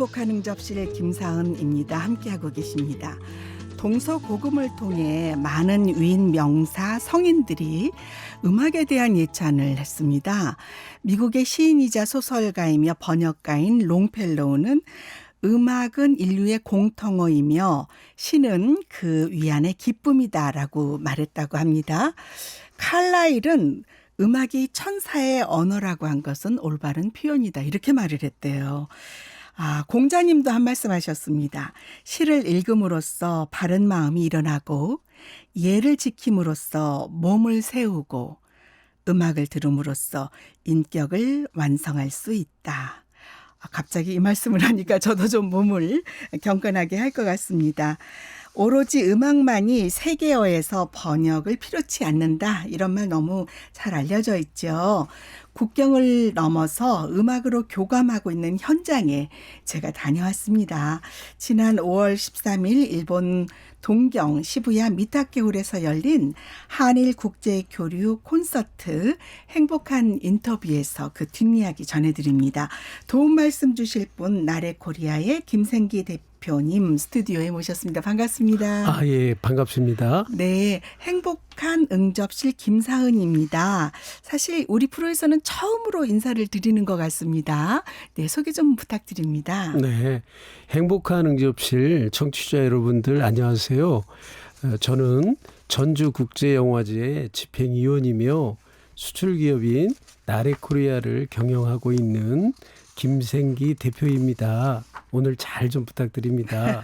행복한 응접실 김사은입니다. 함께하고 계십니다. 동서고금을 통해 많은 위인 명사 성인들이 음악에 대한 예찬을 했습니다. 미국의 시인이자 소설가이며 번역가인 롱펠로우는 음악은 인류의 공통어이며 시는 그 위안의 기쁨이다라고 말했다고 합니다. 칼라일은 음악이 천사의 언어라고 한 것은 올바른 표현이다 이렇게 말을 했대요. 공자님도 한 말씀 하셨습니다. 시를 읽음으로써 바른 마음이 일어나고 예를 지킴으로써 몸을 세우고 음악을 들음으로써 인격을 완성할 수 있다. 갑자기 이 말씀을 하니까 저도 좀 몸을 경건하게 할 것 같습니다. 오로지 음악만이 세계어에서 번역을 필요치 않는다. 이런 말 너무 잘 알려져 있죠. 국경을 넘어서 음악으로 교감하고 있는 현장에 제가 다녀왔습니다. 지난 5월 13일 일본 동경 시부야 미타케홀에서 열린 한일 국제 교류 콘서트 행복한 인터뷰에서 그 뒷이야기 전해드립니다. 도움 말씀 주실 분 나래코리아의 김생기 대표님 스튜디오에 모셨습니다. 반갑습니다. 예, 반갑습니다. 네, 행복한 응접실 김사은입니다. 사실 우리 프로에서는 처음으로 인사를 드리는 것 같습니다. 네, 소개 좀 부탁드립니다. 네, 행복한 응접실 청취자 여러분들 안녕하세요. 저는 전주국제영화제 집행위원이며 수출기업인 나래코리아를 경영하고 있는 김생기 대표입니다. 오늘 잘 좀 부탁드립니다.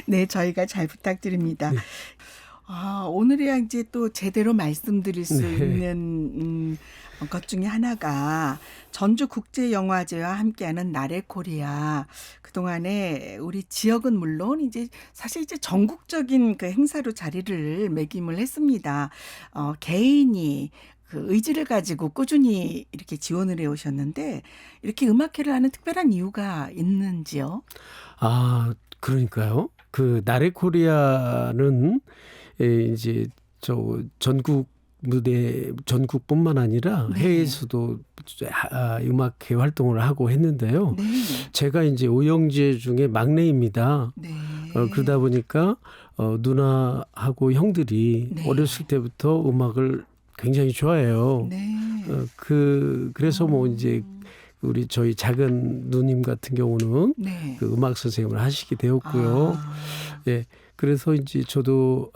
네, 저희가 잘 부탁드립니다. 네. 오늘이야 이제 또 제대로 말씀드릴 수 네. 있는 것 중에 하나가 전주국제영화제와 함께하는 나래코리아. 그동안에 우리 지역은 물론 이제 사실 이제 전국적인 그 행사로 자리를 매김을 했습니다. 개인이 그 의지를 가지고 꾸준히 이렇게 지원을 해 오셨는데 이렇게 음악회를 하는 특별한 이유가 있는지요? 그러니까요. 그 나래코리아는 이제 저 전국 무대 전국뿐만 아니라 네. 해외에서도 음악회 활동을 하고 했는데요. 네. 제가 이제 오형제 중에 막내입니다. 네. 그러다 보니까 누나하고 형들이 네. 어렸을 때부터 음악을 굉장히 좋아해요. 네. 그래서 뭐 이제 우리 저희 작은 누님 같은 경우는 네. 그 음악 선생님을 하시게 되었고요. 예. 그래서 이제 저도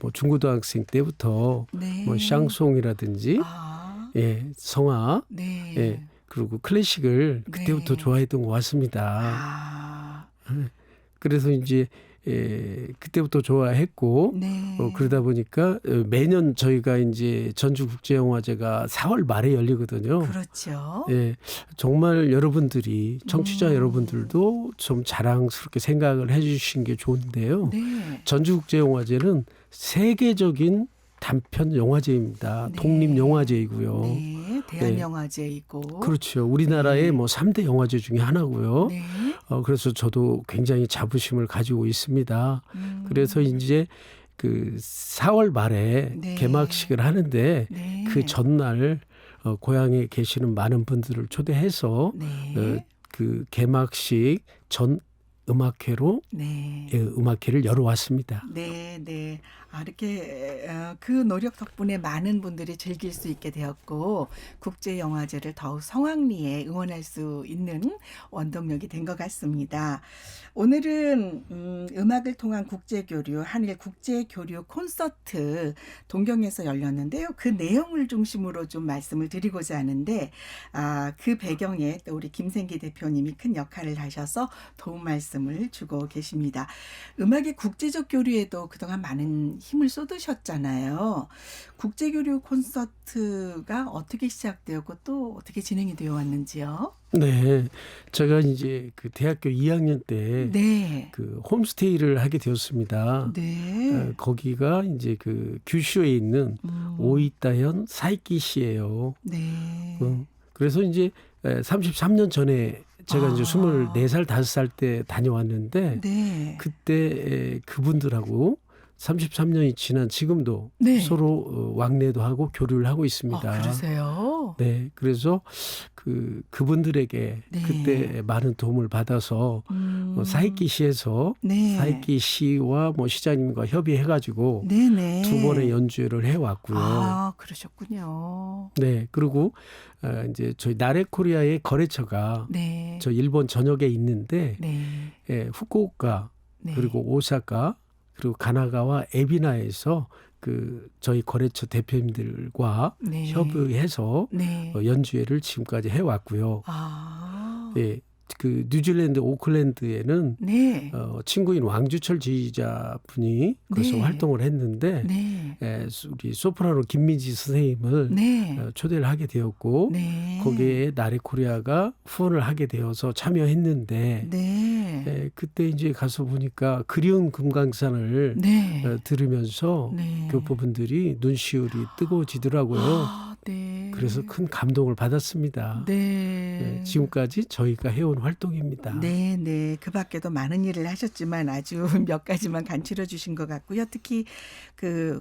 뭐 중고등학생 때부터 네. 뭐 샹송이라든지 예, 성악 네. 예, 그리고 클래식을 그때부터 네. 좋아했던 것 같습니다. 그래서 이제 그때부터 좋아했고 네. 그러다 보니까 매년 저희가 이제 전주국제영화제가 4월 말에 열리거든요. 그렇죠. 예, 정말 여러분들이 청취자 여러분들도 좀 자랑스럽게 생각을 해주신 게 좋은데요. 네. 전주국제영화제는 세계적인 단편 영화제입니다. 네. 독립영화제이고요. 네. 대한영화제이고. 그렇죠. 우리나라의 네. 뭐 3대 영화제 중에 하나고요. 네. 그래서 저도 굉장히 자부심을 가지고 있습니다. 그래서 이제 그 4월 말에 네. 개막식을 하는데 네. 그 전날 고향에 계시는 많은 분들을 초대해서 네. 그 개막식 전 음악회로 네. 음악회를 열어왔습니다. 네, 네. 이렇게 그 노력 덕분에 많은 분들이 즐길 수 있게 되었고 국제영화제를 더욱 성황리에 응원할 수 있는 원동력이 된 것 같습니다. 오늘은 음악을 통한 국제교류, 한일 국제교류 콘서트 동경에서 열렸는데요. 그 내용을 중심으로 좀 말씀을 드리고자 하는데 그 배경에 또 우리 김생기 대표님이 큰 역할을 하셔서 도움 말씀을 주고 계십니다. 음악의 국제적 교류에도 그동안 많은 힘을 쏟으셨잖아요. 국제교류 콘서트가 어떻게 시작되었고 또 어떻게 진행이 되어 왔는지요? 네, 제가 이제 그 대학교 2학년 때 네. 그 홈스테이를 하게 되었습니다. 네. 거기가 이제 그 규슈에 있는 오이타현 사이키시예요. 네. 그래서 이제 33년 전에 제가 이제 24살, 5살 때 다녀왔는데 네. 그때 그분들하고 33년이 지난 지금도 네. 서로 왕래도 하고 교류를 하고 아, 있습니다. 그러세요? 네, 그래서 그분들에게 네. 그때 많은 도움을 받아서 사익기 시에서 네. 사익기 시와 뭐 시장님과 협의해가지고 네네. 2번의 연주회를 해왔고요. 아, 그러셨군요. 네, 그리고 이제 저희 나레코리아의 거래처가 네. 저 일본 전역에 있는데 네. 후쿠오카 네. 그리고 오사카 그리고 가나가와 에비나에서 저희 거래처 대표님들과 네. 협의해서 네. 연주회를 지금까지 해왔고요. 아. 예, 뉴질랜드 오클랜드에는 네. 친구인 왕주철 지휘자분이 거기서 네. 활동을 했는데 네. 우리 소프라노 김민지 선생님을 네. 초대를 하게 되었고 네. 거기에 나레코리아가 후원을 하게 되어서 참여했는데 네. 그때 이제 가서 보니까 그리운 금강산을 네. 들으면서 네. 교포분들이 눈시울이 뜨거워지더라고요. 아, 네. 그래서 큰 감동을 받았습니다. 네. 지금까지 저희가 해온 활동입니다. 네, 네. 그 밖에도 많은 일을 하셨지만 아주 몇 가지만 간추려 주신 것 같고요. 특히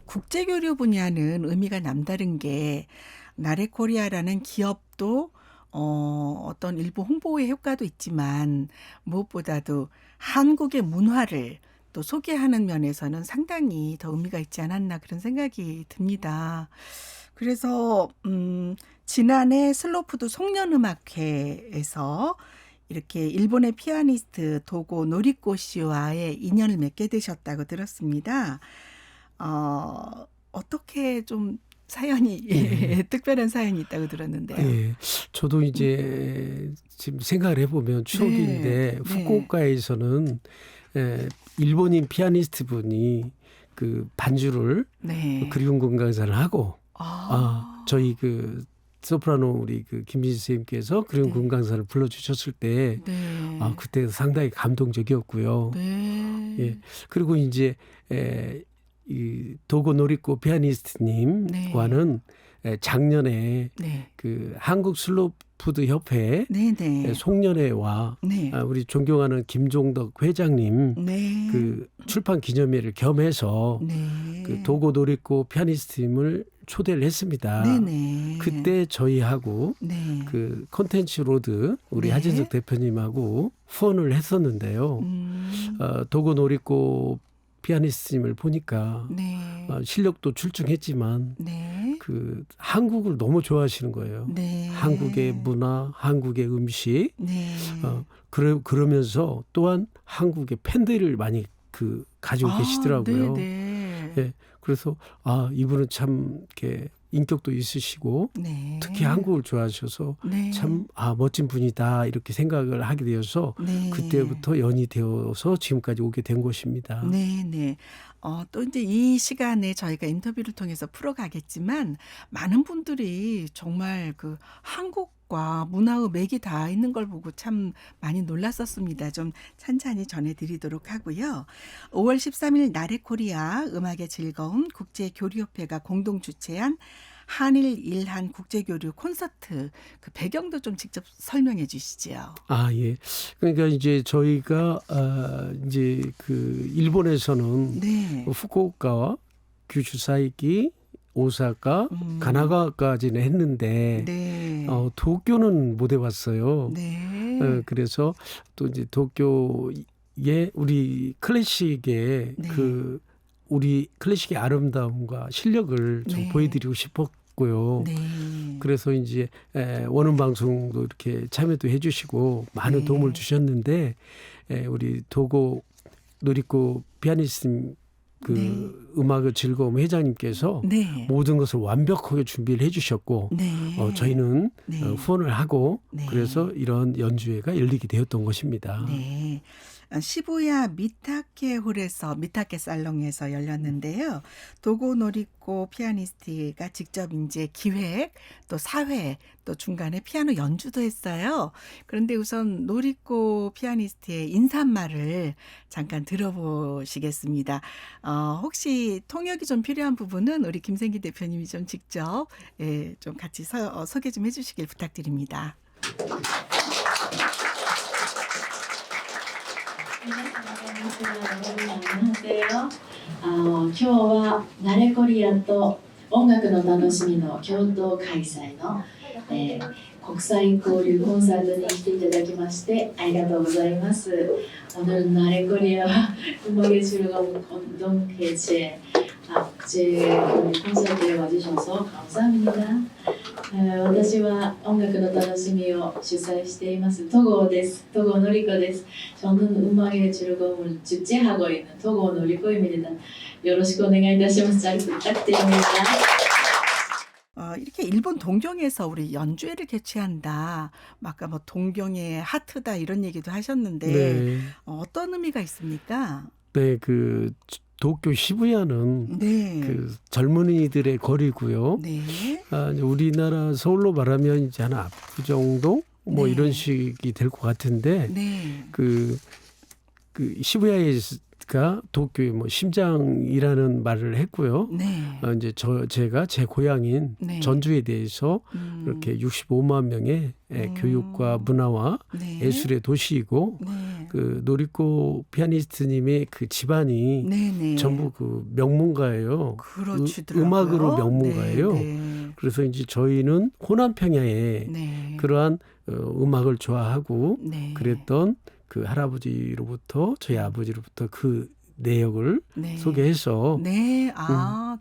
국제교류 분야는 의미가 남다른 게 나레코리아라는 기업도 어떤 일부 홍보의 효과도 있지만 무엇보다도 한국의 문화를 또 소개하는 면에서는 상당히 더 의미가 있지 않았나 그런 생각이 듭니다. 그래서 지난해 슬로푸드 송년음악회에서 이렇게 일본의 피아니스트 도고 노리코 씨와의 인연을 맺게 되셨다고 들었습니다. 어떻게 좀 사연이 특별한 사연이 있다고 들었는데요. 예, 저도 이제 지금 생각을 해보면 추억인데 네. 후쿠오카에서는 일본인 피아니스트 분이 반주를 네. 그리운 금강산을 하고 아. 저희 소프라노 우리 김민지 선생님께서 그리운 네. 금강산을 불러주셨을 때 네. 그때 상당히 감동적이었고요. 네. 예, 그리고 이제 이 도고 노리코 피아니스트님과는 작년에 네. 한국 슬로푸드 협회 네, 네. 송년회와 네. 우리 존경하는 김종덕 회장님 네. 출판 기념회를 겸해서 네. 도고 노리코 피아니스트님을 초대를 했습니다. 네네. 그때 저희하고 네. 콘텐츠 로드 우리 네. 하진석 대표님하고 후원을 했었는데요. 도고 노리코 피아니스트님을 보니까 네. 실력도 출중했지만 네. 한국을 너무 좋아하시는 거예요. 네. 한국의 문화, 한국의 음식, 네. 그러면서 또한 한국의 팬들을 많이 가지고 계시더라고요. 네. 예, 그래서 이분은 참 이렇게 인격도 있으시고 네. 특히 한국을 좋아하셔서 네. 참 멋진 분이다 이렇게 생각을 하게 되어서 네. 그때부터 연이 되어서 지금까지 오게 된 것입니다. 네, 네. 또 이제 이 시간에 저희가 인터뷰를 통해서 풀어가겠지만 많은 분들이 정말 한국과 문화의 맥이 다 있는 걸 보고 참 많이 놀랐었습니다. 좀 찬찬히 전해드리도록 하고요. 5월 13일 나레코리아 음악의 즐거움 국제교류협회가 공동 주최한 한일 일한 국제교류 콘서트 배경도 좀 직접 설명해 주시죠. 예. 그러니까 이제 저희가 이제 일본에서는 네. 후쿠오카와 규슈 사이키, 오사카, 가나가까지는 했는데 네. 도쿄는 못 해봤어요. 네. 그래서 또 이제 도쿄에 우리 클래식의 네. 우리 클래식의 아름다움과 실력을 좀 네. 보여드리고 싶었고요. 네. 그래서 이제 원음 방송도 이렇게 참여도 해주시고 많은 네. 도움을 주셨는데 우리 도고 노리코 피아니스트 네. 음악의 즐거움 회장님께서 네. 모든 것을 완벽하게 준비를 해주셨고 네. 저희는 네. 후원을 하고 네. 그래서 이런 연주회가 열리게 되었던 것입니다. 네. 시부야 미타케 홀에서 미타케 살롱에서 열렸는데요. 도고 노리코 피아니스트가 직접 이제 기획 또 사회 또 중간에 피아노 연주도 했어요. 그런데 우선 노리코 피아니스트의 인사말을 잠깐 들어보시겠습니다. 혹시 통역이 좀 필요한 부분은 우리 김생기 대표님이 좀 직접 좀 같이 소개 좀 해주시길 부탁드립니다. 안녕하세요. 今日はナレコリアと音楽の楽しみの共同開催の、国際交流コンサートに来ていただきましてありがとうございます. 오늘 나래코리아와 음악의 즐거움 공동개최 국제 콘서트에 와주셔서 감사합니다. 私は音楽の楽しみを主催しています戸郷です.戸郷典子です. 저는 음악의 즐거움을 주최하고 있는戸郷 典子입니다. よろしくお願いいたします. 잘 부탁드립니다. 이렇게 일본 동경에서 우리 연주회를 개최한다. 아까 뭐 동경의 하트다 이런 얘기도 하셨는데 네. 어떤 의미가 있습니까? 네, 그 도쿄 시부야는 네. 그 젊은이들의 거리고요. 네. 이제 우리나라 서울로 말하면 이제 한 압구정동 뭐 네. 이런 식이 될 것 같은데 네. 그 시부야가 도쿄의 뭐 심장이라는 말을 했고요. 네. 이제 제가 제 고향인 네. 전주에 대해서 이렇게 65만 명의 교육과 문화와 네. 예술의 도시이고 네. 그 노리코 피아니스트님의 그 집안이 네, 네. 전부 그 명문가예요. 그렇지더라고요. 음악으로 명문가예요. 네, 네. 그래서 이제 저희는 호남 평야에 네. 그러한 음악을 좋아하고 네. 그랬던 그 할아버지로부터 저희 아버지로부터 그 내역을 네. 소개해서 네.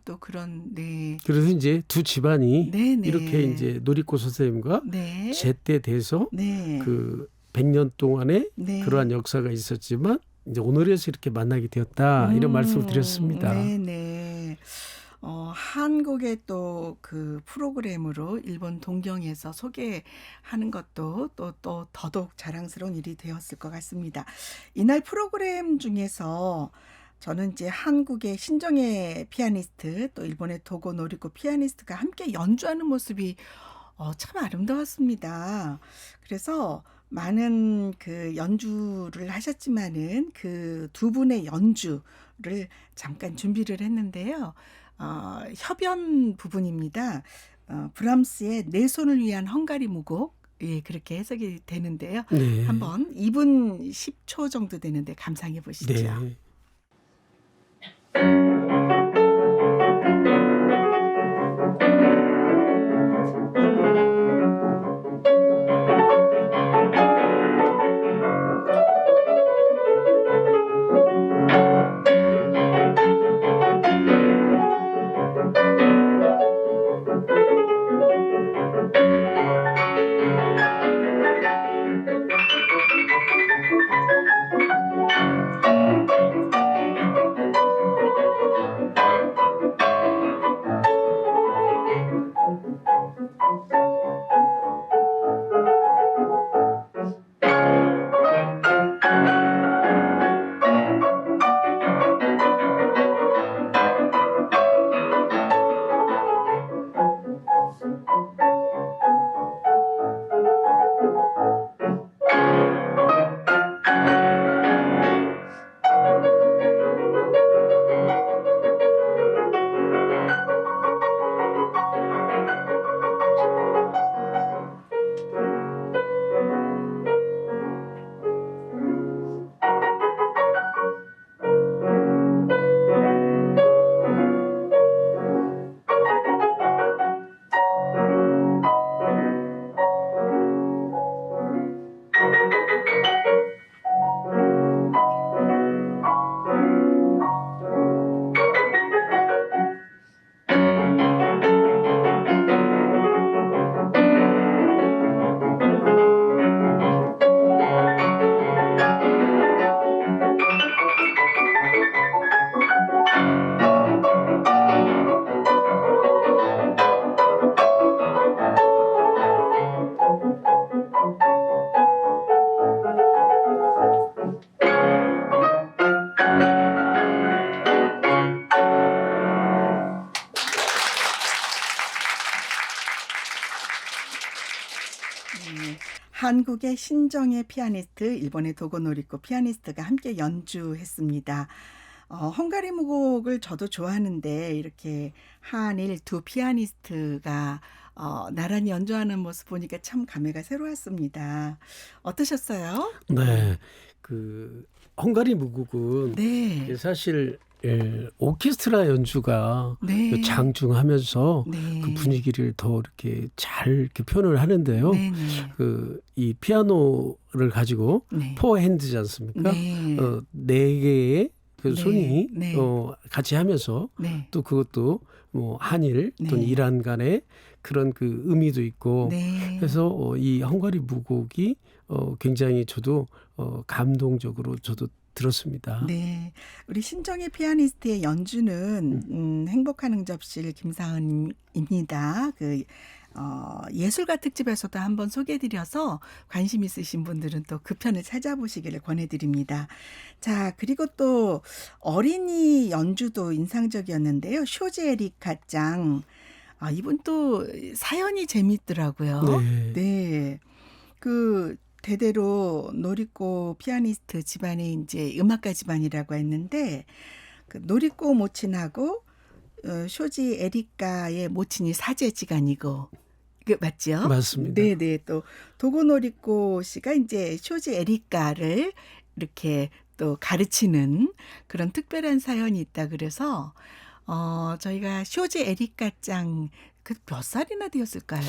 또 그런 네. 그래서 이제 두 집안이 네, 네. 이렇게 이제 노리코 선생님과 네. 제때 돼서 네. 그 100년 동안의 네. 그러한 역사가 있었지만 이제 오늘에서 이렇게 만나게 되었다 이런 말씀을 드렸습니다. 네, 네. 한국의 또 그 프로그램으로 일본 동경에서 소개하는 것도 또 더더욱 자랑스러운 일이 되었을 것 같습니다. 이날 프로그램 중에서 저는 이제 한국의 신정혜 피아니스트 또 일본의 도고 노리코 피아니스트가 함께 연주하는 모습이 참 아름다웠습니다. 그래서 많은 그 연주를 하셨지만은 그 두 분의 연주를 잠깐 준비를 했는데요. 협연 부분입니다. 브람스의 내 손을 위한 헝가리 무곡 예, 그렇게 해석이 되는데요. 네. 한번 2분 10초 정도 되는데 감상해 보시죠. 네. 한국의 신정혜 피아니스트, 일본의 도고 노리코 피아니스트가 함께 연주했습니다. 헝가리 무곡을 저도 좋아하는데 이렇게 한일 두 피아니스트가 나란히 연주하는 모습 보니까 참 감회가 새로웠습니다. 어떠셨어요? 네. 그 헝가리 무국은 네. 사실 오케스트라 연주가 네. 그 장중하면서 네. 그 분위기를 더 이렇게 잘 이렇게 표현을 하는데요. 네네. 이 피아노를 가지고 네. 포 핸드지 않습니까? 네. 네 개의 그 네. 손이 네. 같이 하면서 네. 또 그것도 뭐 한일 또는 네. 이란 간의 그런 그 의미도 있고 네. 그래서 이 헝가리 무곡이 굉장히 저도 감동적으로 저도 들었습니다. 네. 우리 신정희 피아니스트의 연주는 행복한 응접실 김사은입니다. 예술가 특집에서도 한번 소개해드려서 관심 있으신 분들은 또 그 편을 찾아보시기를 권해드립니다. 자, 그리고 또 어린이 연주도 인상적이었는데요. 쇼지 에리카 짱. 이분 또 사연이 재밌더라고요. 네. 네. 대대로 노리코 피아니스트 집안이 이제 음악가 집안이라고 했는데 그 노리코 모친하고 쇼지 에리카의 모친이 사제지간이고 맞죠? 맞습니다. 네네. 또 도고 노리코 씨가 이제 쇼지 에리카를 이렇게 또 가르치는 그런 특별한 사연이 있다 그래서 저희가 쇼지 에리카 짱 그 몇 살이나 되었을까요?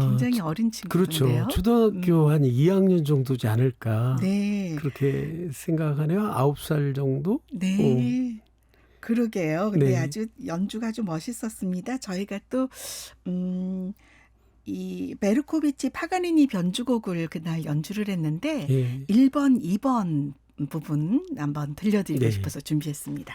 굉장히 어린 친구인데요. 그렇죠. 초등학교 한 2학년 정도지 않을까. 네. 그렇게 생각하네요. 9살 정도? 네. 그러게요. 근데 네. 아주 연주가 아주 멋있었습니다. 저희가 또 이 베르코비치 파가니니 변주곡을 그날 연주를 했는데 예. 1번, 2번 부분 한번 들려드리고 네. 싶어서 준비했습니다.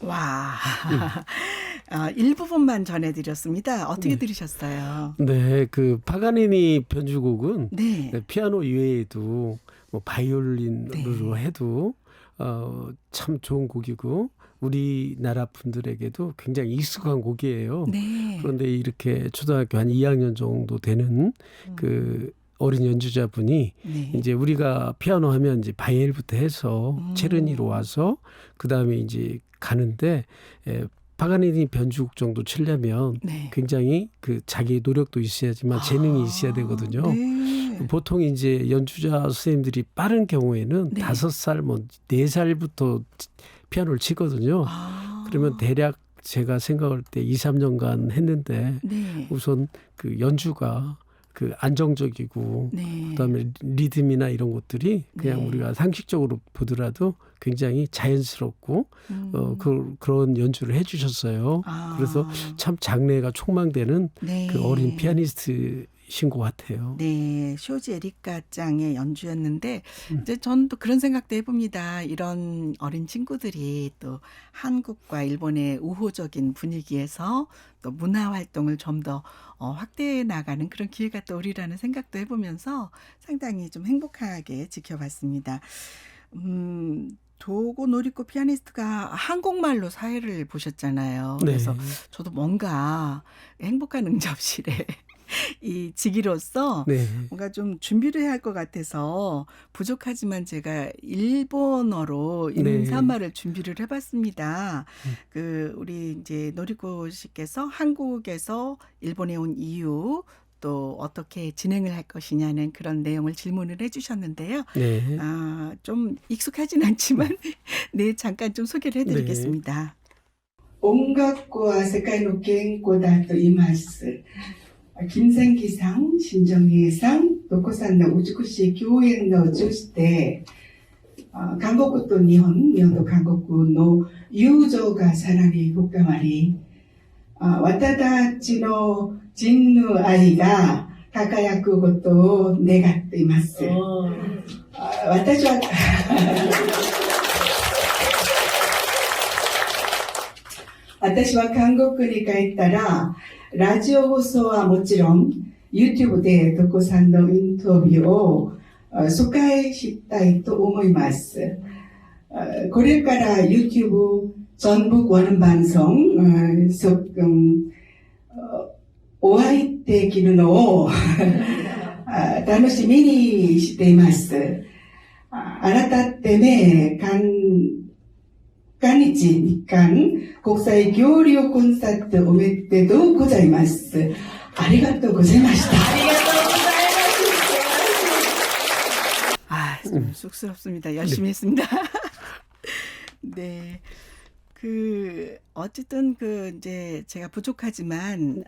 와. 일부분만 전해드렸습니다. 어떻게 네. 들으셨어요? 네, 그 파가니니 변주곡은 네. 피아노 이외에도 뭐 바이올린으로 네. 해도 참 좋은 곡이고 우리나라 분들에게도 굉장히 익숙한 곡이에요. 네. 그런데 이렇게 초등학교 한 2학년 정도 되는 그 어린 연주자분이 네. 이제 우리가 피아노 하면 이제 바이엘부터 해서 체르니로 와서 그 다음에 이제 가는데 파가니니 변주곡 정도 치려면 네. 굉장히 그 자기 노력도 있어야지만 재능이 있어야 되거든요. 네. 보통 이제 연주자 선생님들이 빠른 경우에는 네. 5살, 뭐 4살부터 피아노를 치거든요. 그러면 대략 제가 생각할 때 2, 3년간 했는데 네. 우선 그 연주가 그 안정적이고 네. 그다음에 리듬이나 이런 것들이 그냥 네. 우리가 상식적으로 보더라도 굉장히 자연스럽고 그런 연주를 해주셨어요. 그래서 참 장래가 촉망되는 네. 그 어린 피아니스트신 것 같아요. 네, 쇼지 에리카 짱의 연주였는데 이제 저는 또 그런 생각도 해봅니다. 이런 어린 친구들이 또 한국과 일본의 우호적인 분위기에서 또 문화 활동을 좀 더 확대해 나가는 그런 기회가 또 오리라는 생각도 해보면서 상당히 좀 행복하게 지켜봤습니다. 도고 노리코 피아니스트가 한국말로 사회를 보셨잖아요. 그래서 네. 저도 뭔가 행복한 응접실에 이 직위로서 네. 뭔가 좀 준비를 해야 할 것 같아서 부족하지만 제가 일본어로 네. 인사말을 준비를 해봤습니다. 우리 이제 노리코 씨께서 한국에서 일본에 온 이유 또 어떻게 진행을 할 것이냐는 그런 내용을 질문을 해주셨는데요. 네. 좀 익숙하진 않지만 네, 잠깐 좀 소개를 해드리겠습니다. 音楽は世界の言語だと言います。金千喜さん、新庄美恵さん、どこさんの美しい共演を通じて、韓国と日本、日本と韓国の友情がさらに深まり、私たちの人の愛が輝くことを願っています。私は私は韓国に帰ったら、ラジオ放送はもちろん、YouTube で徳さんのインタビューを疎開したいと思います。これから YouTube 전북 원음방송お会いできるのを楽しみにしています。改め韓日日韓国際交流コンサートおめでとうございます。ありがとうございました。ありがとうございます。좀 쑥스럽습니다. 열심히 했습니다. 네. 어쨌든 이제 제가 부족하지만,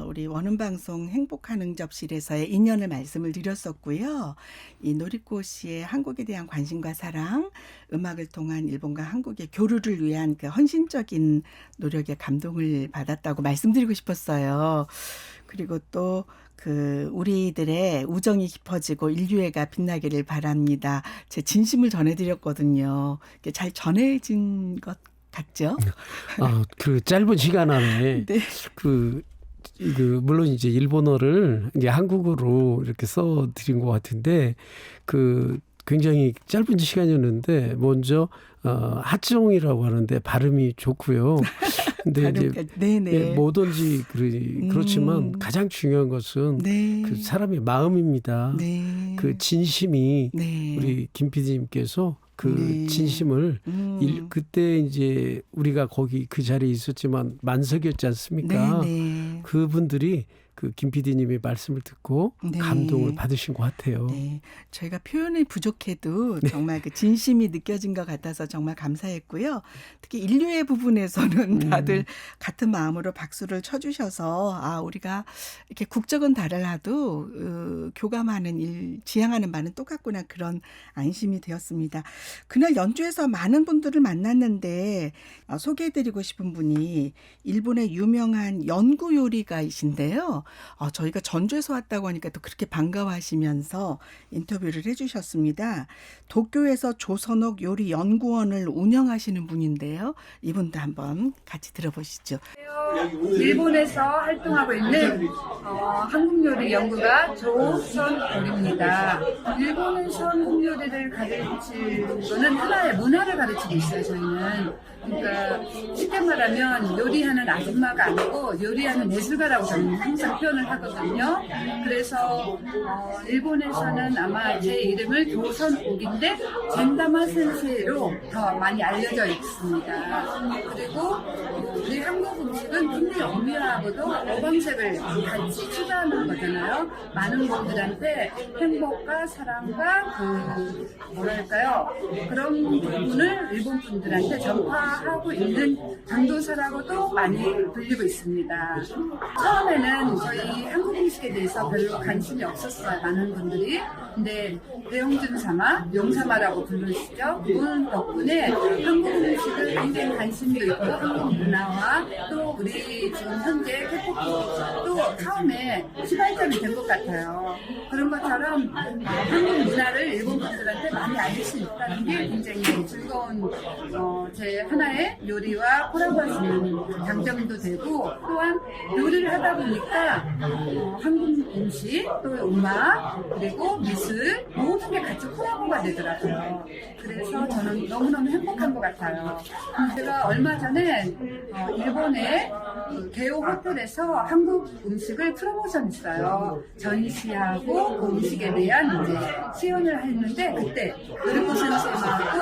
우리 원음방송 행복한 응접실에서의 인연을 말씀을 드렸었고요. 이 노리코 씨의 한국에 대한 관심과 사랑, 음악을 통한 일본과 한국의 교류를 위한 그 헌신적인 노력에 감동을 받았다고 말씀드리고 싶었어요. 그리고 또, 우리들의 우정이 깊어지고 인류애가 빛나기를 바랍니다. 제 진심을 전해드렸거든요. 잘 전해진 것 같죠? 그 짧은 시간 안에 네. 물론 이제 일본어를 이제 한국어로 이렇게 써드린 것 같은데 굉장히 짧은 시간이었는데 먼저 하츠옹이라고 하는데 발음이 좋고요. 근데 이제 네네. 뭐든지 그렇지만 가장 중요한 것은 네. 그 사람의 마음입니다. 네. 그 진심이 네. 우리 김 PD님께서 네. 진심을 그때 이제 우리가 거기 그 자리에 있었지만 만석이었지 않습니까? 네. 그분들이 김 PD님의 말씀을 듣고 네. 감동을 받으신 것 같아요. 네. 저희가 표현이 부족해도 정말 그 진심이 느껴진 것 같아서 정말 감사했고요. 특히 인류의 부분에서는 다들 같은 마음으로 박수를 쳐주셔서 우리가 이렇게 국적은 다르라도 교감하는 지향하는 바는 똑같구나 그런 안심이 되었습니다. 그날 연주에서 많은 분들을 만났는데 소개해드리고 싶은 분이 일본의 유명한 연구 요리가이신데요. 저희가 전주에서 왔다고 하니까 또 그렇게 반가워하시면서 인터뷰를 해주셨습니다. 도쿄에서 조선옥 요리연구원을 운영하시는 분인데요. 이분도 한번 같이 들어보시죠. 일본에서 활동하고 있는 한국 요리 연구가 조선옥입니다. 일본에서 한국 요리를 가르칠 거는 하나의 문화를 가르치고 있어요. 저희는. 그러니까 쉽게 말하면 요리하는 아줌마가 아니고 요리하는 예술가라고 저는 항상 표현을 하거든요. 그래서 일본에서는 아마 제 이름을 조선옥인데 젠다마 센세이로 더 많이 알려져 있습니다. 그리고 우리 한국 음식은 굉장히 오묘하고도 어방색을 같이 추가하는 거잖아요. 많은 분들한테 행복과 사랑과 그런 부분을 일본 분들한테 전파하고 있는 전도사라고도 많이 불리고 있습니다. 처음에는 저희 한국 음식에 대해서 별로 관심이 없었어요. 많은 분들이. 근데 배용준 사마, 용사마라고 부르시죠. 그분 덕분에 한국 음식을 굉장히 관심도 있고 한국 문화와 또 우리 지금 현재 K-POP도 처음에 시발점이 된 것 같아요. 그런 것처럼 한국 문화를 일본 분들한테 많이 알릴 수 있다는 게 굉장히 즐거운 제 하나의 요리와 콜라보할 수 있는 장점도 되고 또한 요리를 하다 보니까 한국 음식 또 음악 그리고 미술 모든 모든 게 같이 콜라보가 되더라고요. 그래서 저는 너무너무 행복한 것 같아요. 제가 얼마 전에 일본의 그 게오 호텔에서 한국 음식을 프로모션 했어요. 전시하고 그 음식에 대한 이제 시연을 했는데 그때 노리코 선생님하고 같이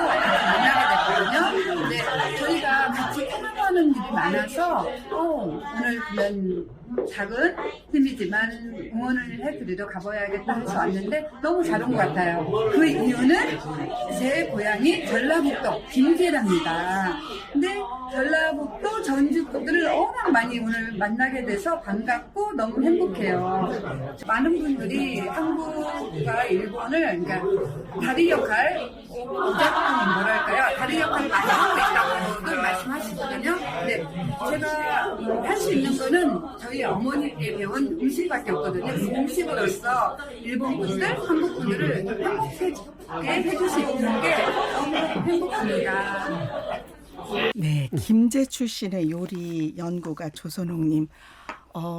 만나게 됐거든요. 근데 저희가 같이 콜라보하는 일이 많아서 오늘 그냥 작은 팀이지만 응원을 해드리러 가봐야겠다 해서 왔는데 너무 잘 온 것 같아요. 그 이유는 제 고향이 전라북도 김제랍니다. 근데 전라북도 전주 분들을 워낙 많이 오늘 만나게 돼서 반갑고 너무 행복해요. 많은 분들이 한국과 일본을 그러니까 다리 역할, 뭐랄까요? 다리 역할을 많이 하고 있다고 말씀하시거든요. 근데 제가 할 수 있는 거는 저희 어머니께 배운 음식밖에 없거든요. 그 음식으로서 일본 분들, 한국 분들을 행복하게 해줄 수 있는 게 너무 행복합니다. 네, 김제 출신의 요리 연구가 조선홍님.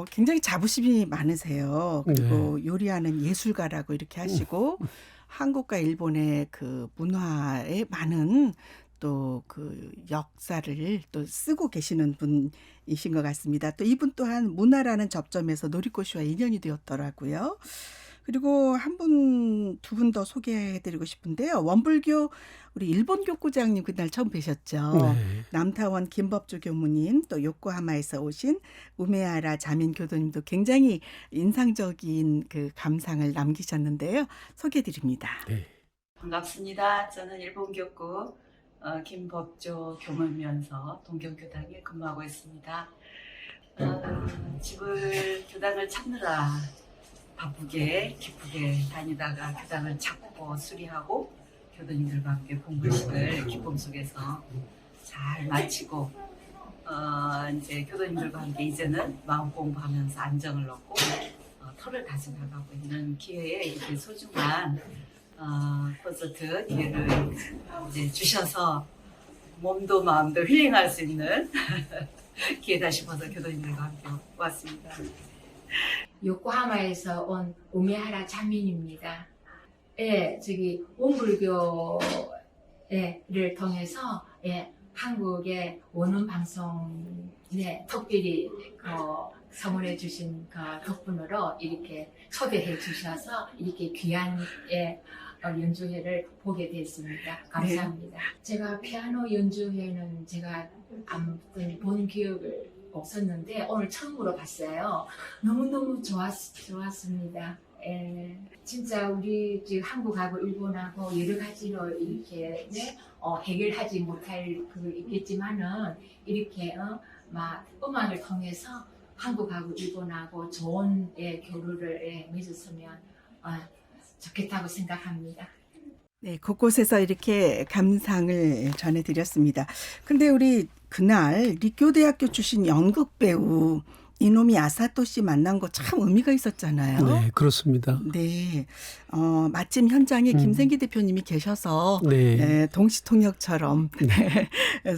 굉장히 자부심이 많으세요. 그리고 요리하는 예술가라고 이렇게 하시고 한국과 일본의 그 문화에 많은 또 그 역사를 또 쓰고 계시는 분이신 것 같습니다. 또 이분 또한 문화라는 접점에서 노리코시와 인연이 되었더라고요. 그리고 두 분 더 소개해드리고 싶은데요. 원불교 우리 일본 교구장님 그날 처음 뵈셨죠. 네. 남타원 김법주 교무님 또 요코하마에서 오신 우메아라 자민 교도님도 굉장히 인상적인 그 감상을 남기셨는데요. 소개해드립니다. 네. 반갑습니다. 저는 일본 교구 김법조 교무면서 동경교당에 근무하고 있습니다. 집을 교당을 찾느라 바쁘게 기쁘게 다니다가 교당을 찾고 수리하고 교도님들과 함께 공부식을 기쁨 속에서 잘 마치고 이제 교도님들과 함께 이제는 마음 공부하면서 안정을 얻고 터를 다져나가고 있는 기회에 이렇게 소중한 콘서트 기회를 이제 주셔서 몸도 마음도 힐링할 수 있는 기회다 싶어서 교도님들과 함께 왔습니다. 요코하마에서 온 우메하라 자민입니다. 예, 저기 원불교를 통해서 한국의 원음 방송에 특별히 선물해 주신 덕분으로 이렇게 초대해 주셔서 이렇게 귀한 연주회를 보게 됐습니다. 감사합니다. 제가 피아노 연주회는 제가 아무튼 본 기억을 없었는데 오늘 처음으로 봤어요. 너무너무 좋았습니다. 진짜 우리 지금 한국하고 일본하고 여러 가지로 이렇게 해결하지 못할 그 있겠지만은 이렇게 막 음악을 통해서 한국하고 일본하고 좋은 교류를 맺었으면 좋겠다고 생각합니다. 네, 곳곳에서 이렇게 감상을 전해드렸습니다. 근데 우리 그날 리쿄대학교 출신 연극 배우 이노미 아사토 씨 만난 거 참 의미가 있었잖아요. 네, 그렇습니다. 네, 마침 현장에 김생기 대표님이 계셔서 네. 동시통역처럼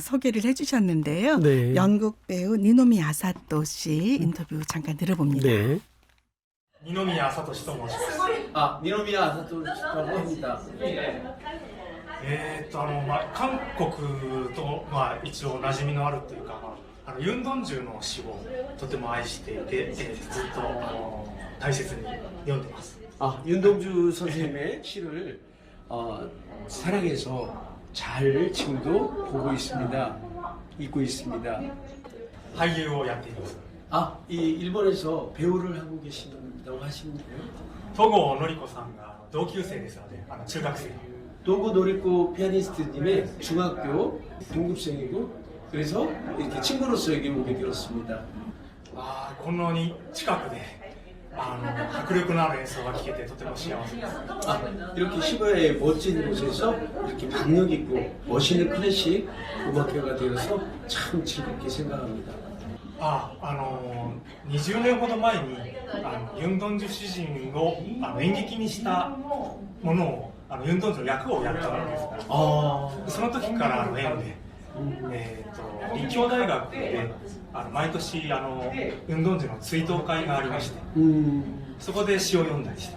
소개를 해주셨는데요. 네. 연극 배우 니노미 아사토 씨 인터뷰 잠깐 들어봅니다. 네. 二宮聡と申します。二宮聡と申します。韓国と、一応馴染みのあるというか、ユンドンジュの詩をとても愛していて、ずっと大切に読んでます。 윤동주 선생님의 시를 사랑해서 잘 지금도 보고 있습니다. 읽고 있습니다. 俳優をやっています。 이 일본에서 배우를 하고 계신다고 하시는데요. 戸郷典子さんが同級生ですので、中学生。 도구 노리코 피아니스트님의 중학교 동급생이고 그래서 이렇게 친구로서 여기 오게 되었습니다. こんなに近くで迫力のある演奏が聴けてとても幸せです。 이렇게 시바의 멋진 곳에서 이렇게 박력 있고 멋있는 클래식 음악회가 되어서 참 즐겁게 생각합니다. 20年ほど前にユンドンジュ詩人を演劇にしたものをユンドンジュの役をやったんですが、その時からの縁で、立教大学で毎年ユンドンジュの追悼会がありまして、そこで詩を読んだりして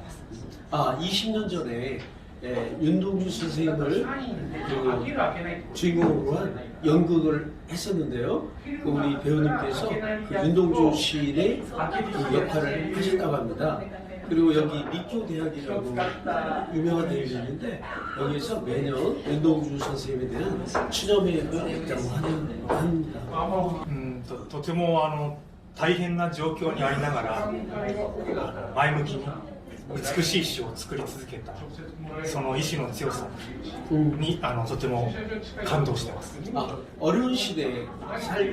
ます。 20년 전에 윤동주 선생님을 그 주인공으로 한 연극을 했었는데요. 그 우리 배우님께서 그 윤동주 시인의 그 역할을 하셨다고 합니다. 그리고 여기 리쿄 대학이라고 유명한 대학이 있는데 여기에서 매년 윤동주 선생님에 대한 추념회가 있다고 합니다. とても大変な状況にありながら前向きに美しい詩を作り続けたその意志の強さにとても感動してます。 어려운 시대에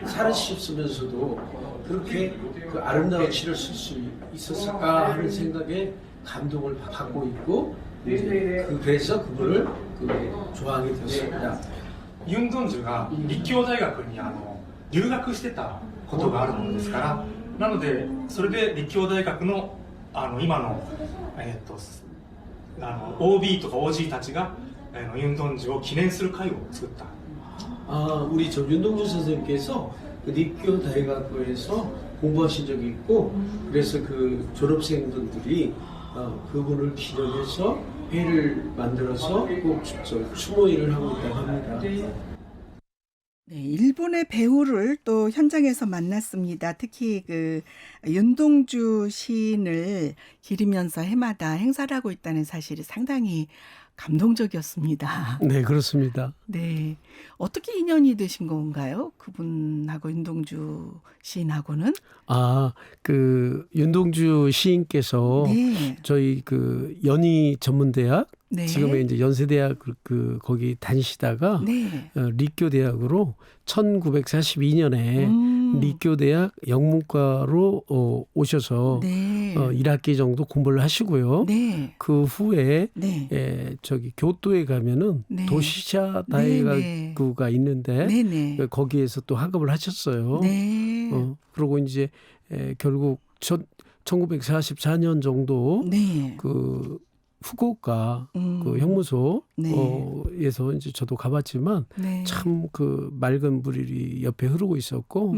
살으셨으면서도 그렇게 그 아름다운 시를 쓸 수 있었을까 하는 생각에 감동을 받고 있고 이제 그래서 그분을 좋아하게 되었습니다. ユン・ドンジュが立教大学に留学してたことがあるものですから、なのでそれで立教大学の今のOB とか OG たちがユン・ドンジュを記念する会を作った。 우리 저 윤동주 선생님께서 그立教 대학교에서 공부하신 적이 있고 그래서 그 졸업생분들이 그분을 기념해서 회를 만들어서 꼭 추모일을 하고 있다고 합니다. 네, 일본의 배우를 또 현장에서 만났습니다. 특히 그 윤동주 시인을 기리면서 해마다 행사를 하고 있다는 사실이 상당히 감동적이었습니다. 네, 그렇습니다. 네, 어떻게 인연이 되신 건가요? 그분하고 윤동주 시인하고는? 그 윤동주 시인께서 네. 저희 그 연희 전문대학 네. 지금의 이제 연세대학 거기 다니시다가 네. 리쿄 대학으로 1942년에 리쿄 대학 영문과로 오셔서 네. 1학기 정도 공부를 하시고요. 네. 그 후에 네. 저기 교토에 가면은 네. 도시샤 네, 다이가쿠가 있는데 네, 네. 거기에서 또 학업을 하셨어요. 네. 그리고 이제 결국 1944년 정도 네. 그 후쿠오카 그 네. 형무소에서 이제 저도 가봤지만 네. 참 그 맑은 물이 옆에 흐르고 있었고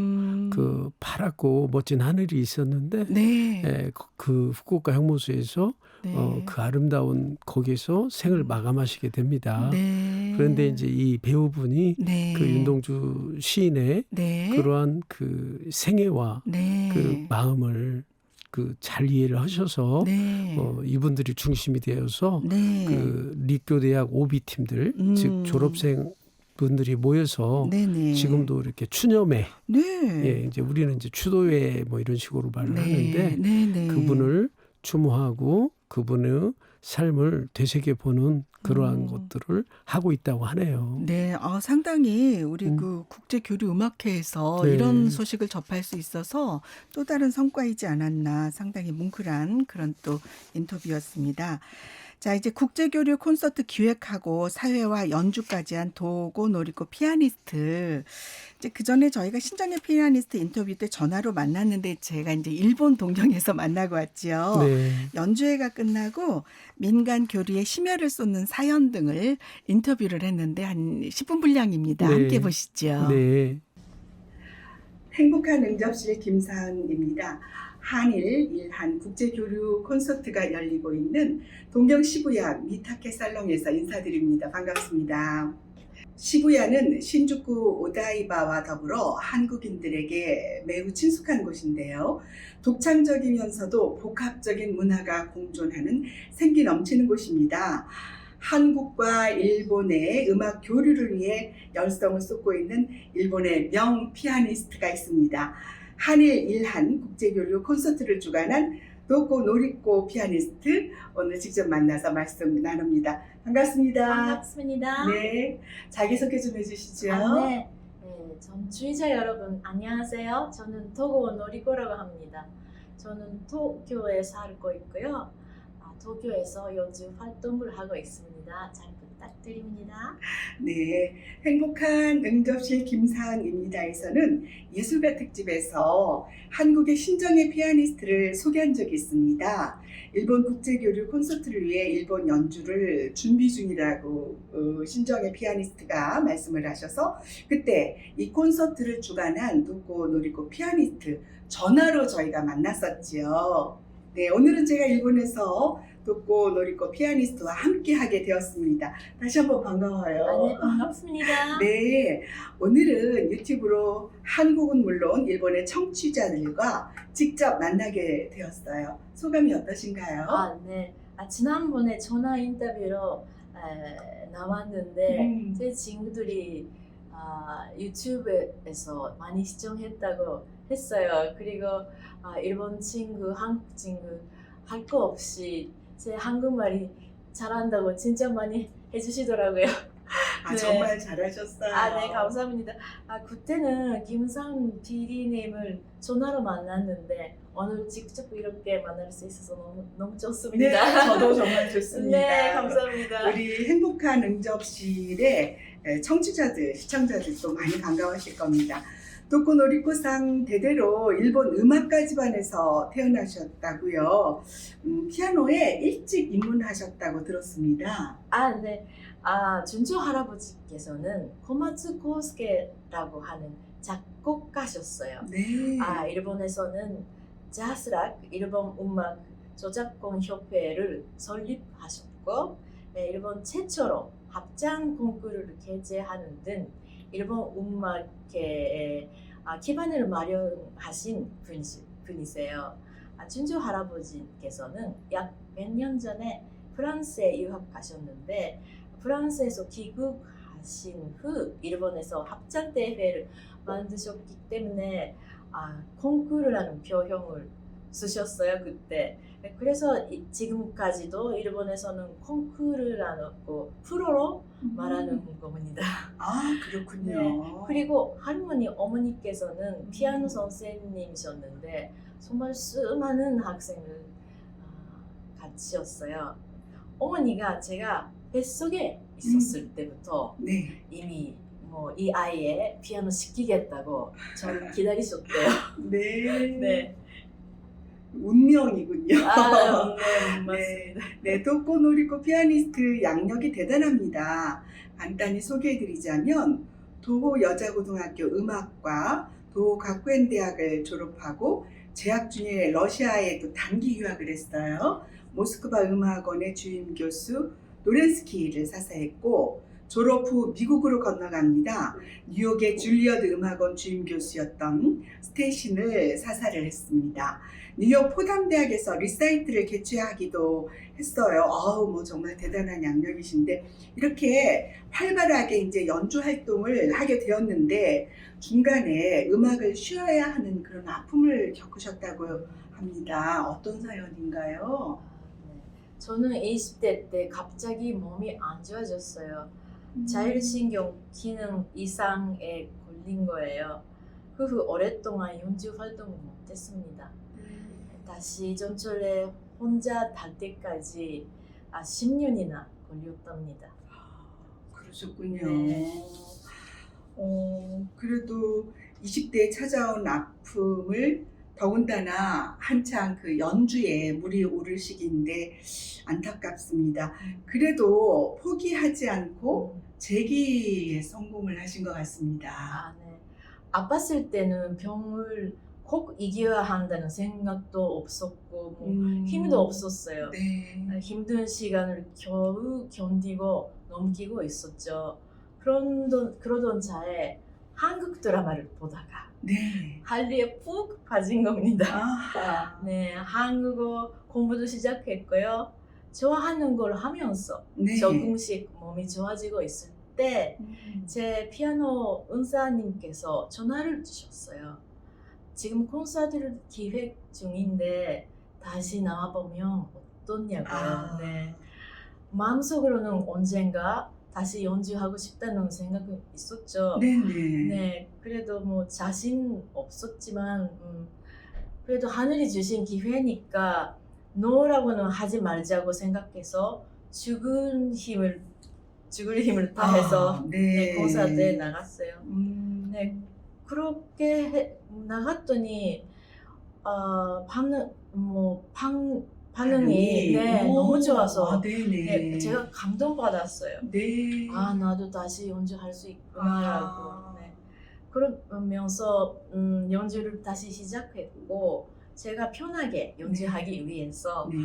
그 파랗고 멋진 하늘이 있었는데 네. 그 후쿠오카 형무소에서 네. 그 아름다운 거기서 생을 마감하시게 됩니다. 네. 그런데 이제 이 배우분이 네. 그 윤동주 시인의 네. 그러한 그 생애와 네. 그 마음을 그 잘 이해를 하셔서 네. 이분들이 중심이 되어서 네. 그 리쿄 대학 오비 팀들 즉 졸업생 분들이 모여서 네네. 지금도 이렇게 추념회, 네. 예, 이제 우리는 이제 추도회 뭐 이런 식으로 말을 네. 하는데 네네. 그분을 추모하고 그분의 삶을 되새겨 보는 그러한 것들을 하고 있다고 하네요. 네, 상당히 우리 그 국제교류음악회에서 네. 이런 소식을 접할 수 있어서 또 다른 성과이지 않았나 상당히 뭉클한 그런 또 인터뷰였습니다. 자, 이제 국제교류 콘서트 기획하고 사회와 연주까지 한 도고 노리코 피아니스트. 이제 그 전에 저희가 신정의 피아니스트 인터뷰 때 전화로 만났는데 제가 이제 일본 동경에서 만나고 왔지요. 네. 연주회가 끝나고 민간 교류에 심혈을 쏟는 사연 등을 인터뷰를 했는데 한 10분 분량입니다. 네. 함께 보시죠. 네. 행복한 응접실 김사은입니다. 한일 일한 국제교류 콘서트가 열리고 있는 동경 시부야 미타케 살롱에서 인사드립니다. 반갑습니다. 시부야는 신주쿠 오다이바와 더불어 한국인들에게 매우 친숙한 곳인데요. 독창적이면서도 복합적인 문화가 공존하는 생기 넘치는 곳입니다. 한국과 일본의 음악 교류를 위해 열성을 쏟고 있는 일본의 명 피아니스트가 있습니다. 한일 일한 국제교류 콘서트를 주관한 도코 노리코 피아니스트 오늘 직접 만나서 말씀 나눕니다. 반갑습니다. 반갑습니다. 네, 자기소개 좀 해주시죠. 네. 청취자 여러분 안녕하세요. 저는 도코 노리코라고 합니다. 저는 도쿄에 살고 있고요. 도쿄에서 연주 활동을 하고 있습니다. 잘 부탁드립니다. 네, 행복한 응접실 김사은입니다에서는 예술가 특집에서 한국의 신정의 피아니스트를 소개한 적이 있습니다. 일본 국제교류 콘서트를 위해 일본 연주를 준비 중이라고 신정의 피아니스트가 말씀을 하셔서 그때 이 콘서트를 주관한 도코 노리코 피아니스트 전화로 저희가 만났었지요. 네, 오늘은 제가 일본에서 도코 노리코 피아니스트와 함께하게 되었습니다. 다시 한번 반가워요. 네, 반갑습니다. 네, 오늘은 유튜브로 한국은 물론 일본의 청취자들과 직접 만나게 되었어요. 소감이 어떠신가요? 네. 지난번에 전화 인터뷰로 나왔는데 제 친구들이 유튜브에서 많이 시청했다고 했어요. 그리고 일본 친구, 한국 친구 할 거 없이 제 한국말이 잘한다고 진짜 많이 해주시더라고요. 네. 정말 잘하셨어요. 네, 감사합니다. 그때는 김상 PD님을 전화로 만났는데 오늘 직접 이렇게 만날 수 있어서 너무 좋습니다. 네, 저도 정말 좋습니다. 네, 감사합니다. 우리 행복한 응접실의 청취자들, 시청자들도 많이 반가워하실 겁니다. 도코노리코상 대대로 일본 음악가집안에서 태어나셨다고요. 피아노에 일찍 입문하셨다고 들었습니다. 네. 준조 할아버지께서는 고마츠 코스케라고 하는 작곡가셨어요. 네. 일본에서는 자스락 일본 음악 저작권 협회를 설립하셨고, 일본 최초로 합창 콩쿠르를 개최하는 등 일본 음악계에 기반을 마련하신 분이세요. 준조 할아버지께서는 약 100년 전에 프랑스에 유학하셨는데 프랑스에서 귀국하신 후 일본에서 합창 대회를 만드셨기 때문에 콩쿠르라는 표현을 쓰셨어요 그때. 그래서 지금까지도 일본에서는 콩쿠르라는 프로로 말하는 겁니다. 그렇군요. 네. 그리고 할머니 어머니께서는 피아노 선생님이셨는데 정말 수많은 학생을 가르치셨어요. 어머니가 제가 뱃속에 있었을 때부터 네. 이미 이 아이의 피아노 시키겠다고 저를 기다리셨대요. 네. 네. 운명이군요. 네, 맞습니다. 네, 도코노리코 피아니스트 양력이 대단합니다. 간단히 소개해드리자면 도호 여자고등학교 음악과 도호 가쿠엔 대학을 졸업하고 재학 중에 러시아에 또 단기 유학을 했어요. 모스크바 음악원의 주임 교수 노렌스키를 사사했고 졸업 후 미국으로 건너갑니다. 뉴욕의 줄리어드 음악원 주임 교수였던 스테이신을 사사를 했습니다. 뉴욕 포담대학에서 리사이트를 개최하기도 했어요. 정말 대단한 양력이신데 이렇게 활발하게 이제 연주 활동을 하게 되었는데 중간에 음악을 쉬어야 하는 그런 아픔을 겪으셨다고 합니다. 어떤 사연인가요? 저는 20대 때 갑자기 몸이 안 좋아졌어요. 자율신경 기능 이상에 걸린 거예요. 그 후 오랫동안 연주 활동을 못했습니다. 다시 전철에 혼자 탈 때까지 10년이나 걸렸답니다. 그러셨군요. 네. 그래도 20대에 찾아온 아픔을 더군다나 한창 그 연주에 물이 오를 시기인데 안타깝습니다. 그래도 포기하지 않고 재기에 성공을 하신 것 같습니다. 네. 아팠을 때는 병을 꼭 이겨야 한다는 생각도 없었고 힘도 없었어요. 네. 힘든 시간을 겨우 견디고 넘기고 있었죠. 그러던 차에 한국 드라마를 보다가 네. 할리에 푹 빠진 겁니다. 아하. 한국어 공부도 시작했고요. 좋아하는 걸 하면서 네. 조금씩 몸이 좋아지고 있을 때 제 피아노 은사님께서 전화를 주셨어요. 지금 콘서트를 기획 중인데 다시 나와보면 어떠냐고요. 네. 마음속으로는 언젠가 다시 연주하고 싶다는 생각이 있었죠. 네네. 네, 그래도 자신 없었지만 그래도 하늘이 주신 기회니까 노라고는 하지 말자고 생각해서 죽을 힘을 다해서 네, 콘서트에 나갔어요. 네, 그렇게 나갔더니 반응이 너무 좋아서 네, 제가 감동받았어요. 네. 나도 다시 연주할 수 있구나라고. 네. 그러면서 연주를 다시 시작했고 제가 편하게 연주하기 위해서 네.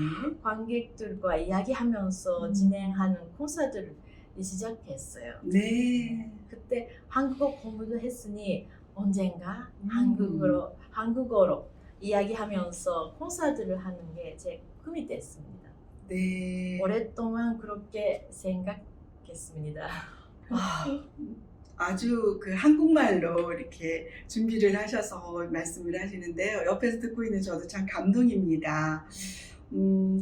관객들과 이야기하면서 진행하는 콘서트를 시작했어요. 네. 그때 한국어 공부도 했으니 언젠가 한국어로 이야기하면서 콘서트를 하는 게 제 꿈이 됐습니다. 네. 오랫동안 그렇게 생각했습니다. 아주 그 한국말로 이렇게 준비를 하셔서 말씀을 하시는데요. 옆에서 듣고 있는 저도 참 감동입니다.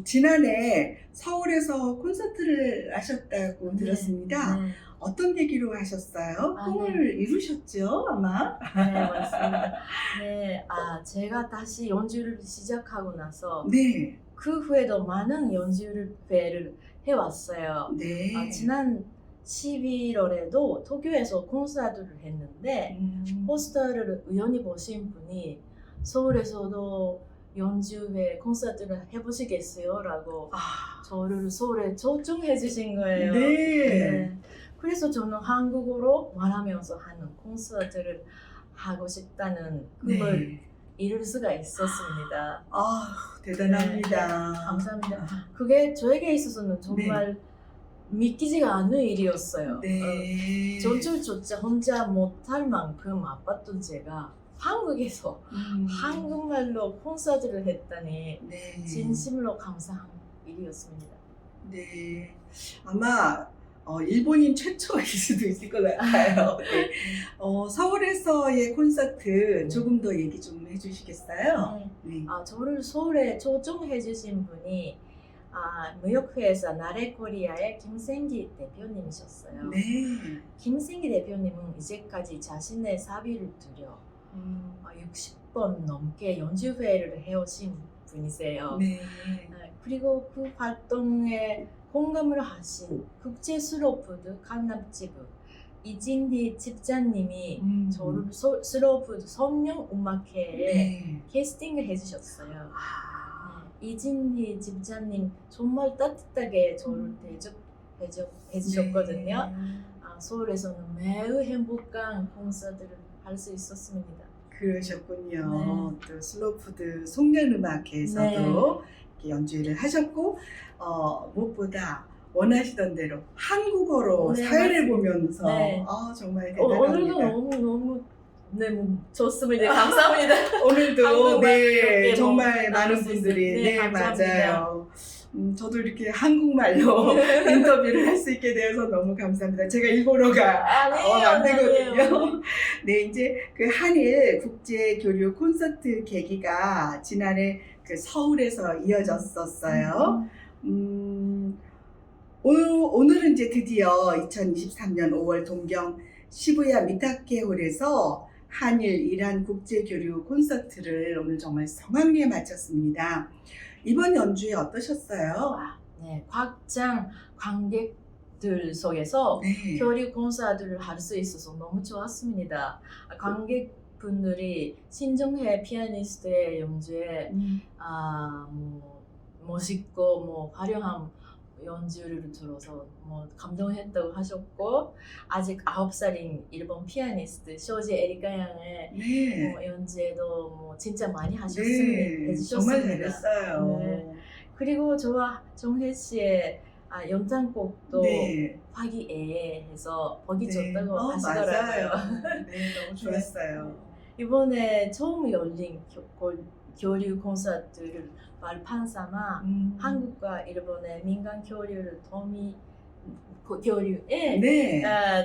지난해 서울에서 콘서트를 하셨다고 들었습니다. 네, 어떤 계기로 하셨어요? 아, 꿈을 이루셨죠, 아마? 네, 맞습니다. 네, 제가 다시 연주를 시작하고 나서 네. 그 후에도 많은 연주회를 해왔어요. 네. 지난 11월에도 도쿄에서 콘서트를 했는데 포스터를 우연히 보신 분이 서울에서도 연주회 콘서트를 해보시겠어요? 라고 저를 서울에 초청해 주신 거예요. 네. 그래서 저는 한국어로 말하면서 하는 콘서트를 하고 싶다는 꿈을 네. 이룰 수가 있었습니다. 대단합니다. 네, 감사합니다. 그게 저에게 있어서는 정말 믿기지가 않는 일이었어요. 네. 전출조차 혼자 못할 만큼 아팠던 제가 한국에서 한국말로 콘서트를 했다니 네. 진심으로 감사한 일이었습니다. 네. 아마 일본인 최초일 수도 있을 것 같아요. 네. 서울에서의 콘서트 조금 더 얘기 좀 해주시겠어요? 네. 저를 서울에 초청해 주신 분이 무역회사 나래코리아의 김생기 대표님이셨어요. 네. 김생기 대표님은 이제까지 자신의 사비를 들여 60번 넘게 연주회를 해오신 분이세요. 네. 그리고 그 활동에 공감을 하신 국제슬로푸드 강남지부 이진희 집장님이 저를 슬로푸드 성령 음악회에 캐스팅을 해주셨어요. 이진희 집장님 정말 따뜻하게 저를 대접해주셨거든요. 서울에서는 매우 행복한 콘서트를 할 수 있었습니다. 그러셨군요. 또 슬로푸드 송년음악회에서도 이렇게 연주를 하셨고 무엇보다 원하시던 대로 한국어로 사회를 보면서 정말 대단합니다. 오늘도 너무 좋습니다. 감사합니다. 오늘도 정말 많은 나눌 수 분들이 있어요. 감사합니다. 맞아요. 저도 이렇게 한국말로 인터뷰를 할 수 있게 되어서 너무 감사합니다. 제가 일본어가 안 되거든요. 네, 이제 그 한일 국제 교류 콘서트 계기가 지난해 그 서울에서 이어졌었어요. 오늘은 이제 드디어 2023년 5월 동경 시부야 미타케홀에서 한일 이란 국제 교류 콘서트를 오늘 정말 성황리에 마쳤습니다. 이번 연주회 어떠셨어요? 네, 곽장 관객들 속에서 교류 콘서트를 할 수 있어서 너무 좋았습니다. 관객분들이 신정혜 피아니스트의 연주에 멋있고 화려한 연주를 들어서 감동했다고 하셨고, 아직 9살인 일본 피아니스트 쇼지 에리카 양의 연주에도 진짜 많이 해주셨습니다. 정말 잘했어요. 그리고 저와 정혜 씨의 연장곡도 화기애애해서 보기 좋다고 하시더라고요. 너무 좋았어요. 이번에 처음 열린 교류 콘서트를 발판 삼아 한국과 일본의 민간 교류에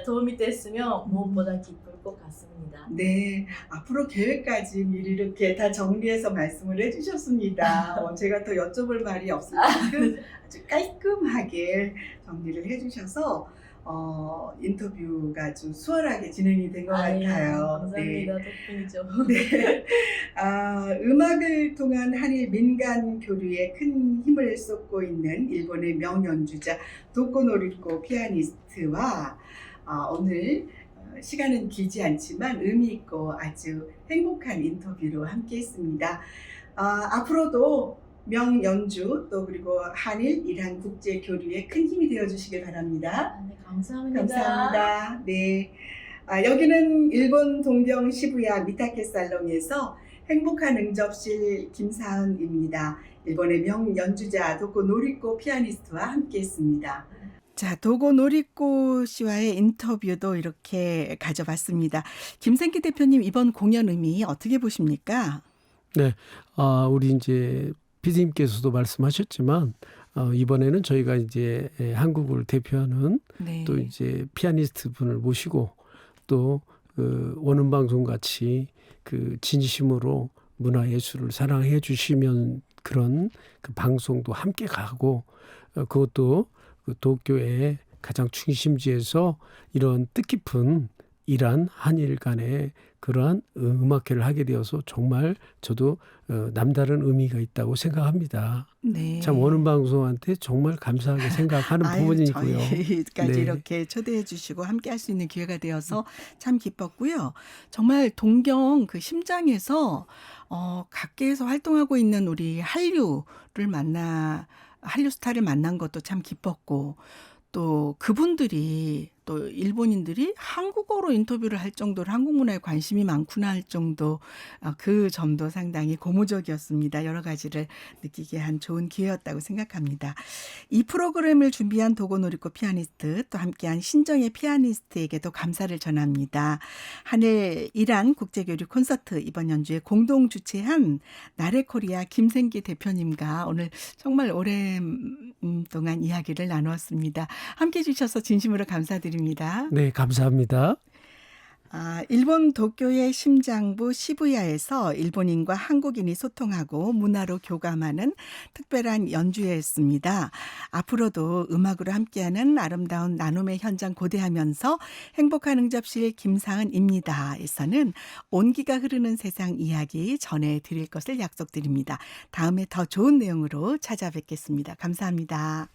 도움이 됐으면 무엇보다 기쁠 것 같습니다. 네, 앞으로 계획까지 미리 이렇게 다 정리해서 말씀을 해주셨습니다. 제가 더 여쭤볼 말이 없을 만큼 아주 깔끔하게 정리를 해주셔서 인터뷰가 아주 수월하게 진행이 된 것 같아요. 감사합니다. 덕분이죠. 네. 음악을 통한 한일 민간 교류에 큰 힘을 쏟고 있는 일본의 명연주자 도코노리코 피아니스트와 오늘 시간은 길지 않지만 의미 있고 아주 행복한 인터뷰로 함께했습니다. 앞으로도 명연주 또 그리고 한일 이란 국제 교류에 큰 힘이 되어 주시길 바랍니다. 네, 감사합니다. 감사합니다. 네. 여기는 일본 동경 시부야 미타케 살롱에서 행복한 응접실 김사은입니다. 일본의 명연주자 도고 노리코 피아니스트와 함께했습니다. 자, 도고 노리코 씨와의 인터뷰도 이렇게 가져봤습니다. 김생기 대표님 이번 공연 의미 어떻게 보십니까? 네, 우리 이제 PD님께서도 말씀하셨지만 이번에는 저희가 이제 한국을 대표하는 네. 또 이제 피아니스트 분을 모시고 또 그 원음 방송 같이 그 진심으로 문화 예술을 사랑해 주시면 그런 그 방송도 함께 가고 그것도 그 도쿄의 가장 중심지에서 이런 뜻깊은 이란 한일 간의 그러한 음악회를 하게 되어서 정말 저도 남다른 의미가 있다고 생각합니다. 네. 참 원음 방송한테 정말 감사하게 생각하는 부분이고요. 저희까지 네. 이렇게 초대해 주시고 함께 할 수 있는 기회가 되어서 참 기뻤고요. 정말 동경 그 심장에서 각계에서 활동하고 있는 우리 한류 스타를 만난 것도 참 기뻤고 또 그분들이 또 일본인들이 한국어로 인터뷰를 할 정도로 한국 문화에 관심이 많구나 할 정도 그 점도 상당히 고무적이었습니다. 여러 가지를 느끼게 한 좋은 기회였다고 생각합니다. 이 프로그램을 준비한 도고노리코 피아니스트 또 함께한 신정의 피아니스트에게도 감사를 전합니다. 한일 이란 국제교류 콘서트 이번 연주에 공동 주최한 나래코리아 김생기 대표님과 오늘 정말 오랜 동안 이야기를 나누었습니다. 함께해 주셔서 진심으로 감사드립니다. 네, 감사합니다. 일본 도쿄의 심장부 시부야에서 일본인과 한국인이 소통하고 문화로 교감하는 특별한 연주회였습니다. 앞으로도 음악으로 함께하는 아름다운 나눔의 현장 고대하면서 행복한 응접실 김사은입니다에서는 온기가 흐르는 세상 이야기 전해드릴 것을 약속드립니다. 다음에 더 좋은 내용으로 찾아뵙겠습니다. 감사합니다.